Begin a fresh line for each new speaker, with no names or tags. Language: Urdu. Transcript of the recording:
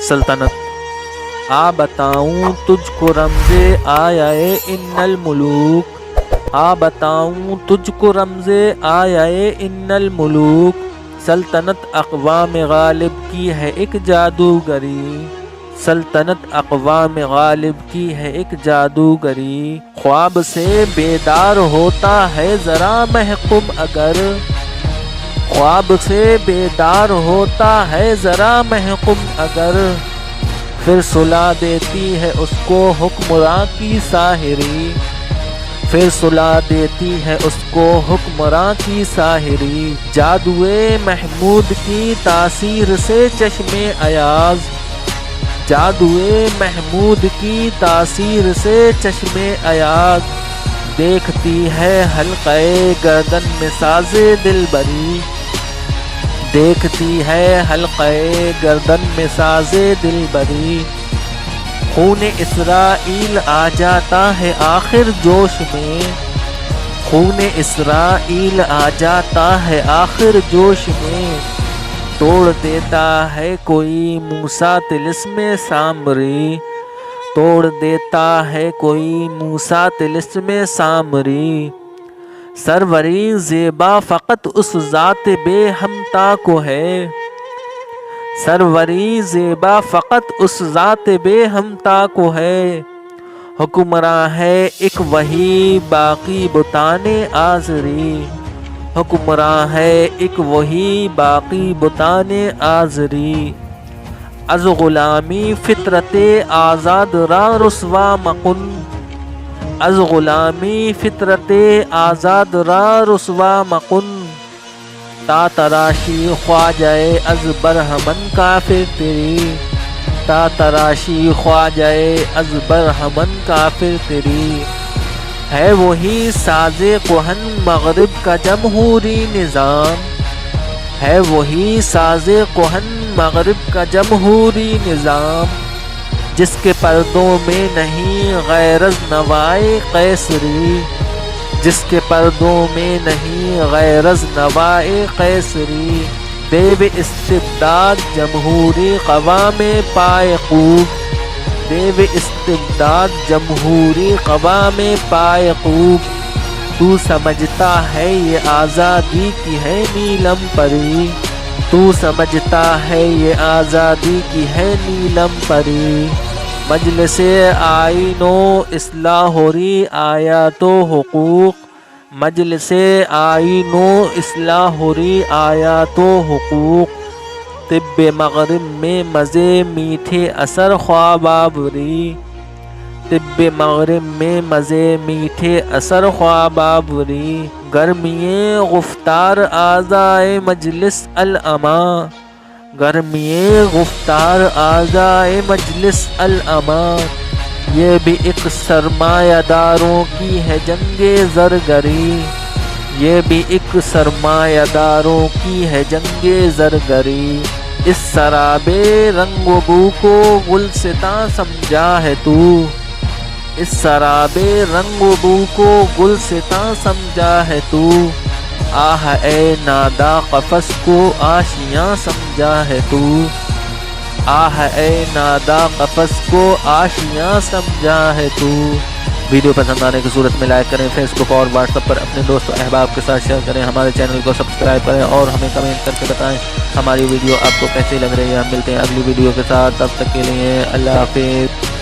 سلطنت۔ آ بتاؤں تجھ کو رمز آیا ان الملوک، آ بتاؤں تجھ کو رمز آیا ان الملوک، سلطنت اقوام غالب کی ہے ایک جادوگری، سلطنت اقوام غالب کی ہے ایک جادوگری، خواب سے بیدار ہوتا ہے ذرا محکوم اگر، خواب سے بیدار ہوتا ہے ذرا محکوم اگر، پھر سلا دیتی ہے اس کو حکمراں کی ساحری، پھر سلا دیتی ہے اس کو حکمراں کی ساحری، جادوئے محمود کی تاثیر سے چشم ایاز، جادوئے محمود کی تاثیر سے چشم ایاز، دیکھتی ہے حلقہ گردن میں ساز دلبری، دیکھتی ہے حلقہ گردن میں ساز دلبری، خون اسرائیل آ جاتا ہے آخر جوش میں، خون اسرائیل آ جاتا ہے آخر جوش میں، توڑ دیتا ہے کوئی موسیٰ طلسم سامری، توڑ دیتا ہے کوئی موسیٰ طلسم سامری، سروری زیبا فقط اس ذات بے ہمتا کو ہے، سروری زیبا فقط اس ذات بے ہمتا کو ہے، حکمراں ہے ایک وہی باقی بتان آزری، حکمراں ہے ایک وہی باقی بتان آزری، از غلامی فطرت آزاد را رسوا مکن، از غلامی فطرت آزاد را رسوا مکن، تا تراشی خواجہ از برہمن کافر تیری، تا تراشی خواجہ از برہمن کافر تیری، ہے وہی ساز کہن مغرب کا جمہوری نظام، ہے وہی ساز کہن مغرب کا جمہوری نظام، جس کے پردوں میں نہیں غیر از نوائے قیصری، جس کے پردوں میں نہیں غیر از نوائے قیصری، دیو استبداد جمہوری قوام پائے خوب، دیو استبداد جمہوری قوام پائے خوب، تو سمجھتا ہے یہ آزادی کی ہے نیلم پری، تو سمجھتا ہے یہ آزادی کی ہے نیلم پری، مجلس آئین و اصلاحی آیات و حقوق، مجلس آئین و اصلاحی آیات و حقوق، طب مغرب میں مزے میٹھے اثر خواب آوری، طب مغرب میں مزے میٹھے اثر خواب آوری، گرمیے گفتار اعضائے مجلس الاما، گرمیے گفتار اعضائے مجلس الاما، یہ بھی ایک سرمایہ داروں کی ہے جنگ زرگری، یہ بھی ایک سرمایہ داروں کی ہے جنگ زرگری، اس سراب رنگ و بو کو گلستاں سمجھا ہے تو، اس سراب رنگ و بو کو گلستاں سمجھا ہے تو، آہ اے نادا قفس کو آشیاں سمجھا ہے تو، آہ اے نادا قفس کو آشیاں سمجھا ہے تو۔ ویڈیو پسند آنے کی صورت میں لائک کریں، فیس بک اور واٹس ایپ پر اپنے دوست و احباب کے ساتھ شیئر کریں، ہمارے چینل کو سبسکرائب کریں اور ہمیں کمنٹ کر کے بتائیں ہماری ویڈیو آپ کو کیسی لگ رہی ہے۔ ہم ملتے ہیں اگلی ویڈیو کے ساتھ، تب تک کے لیے اللہ حافظ۔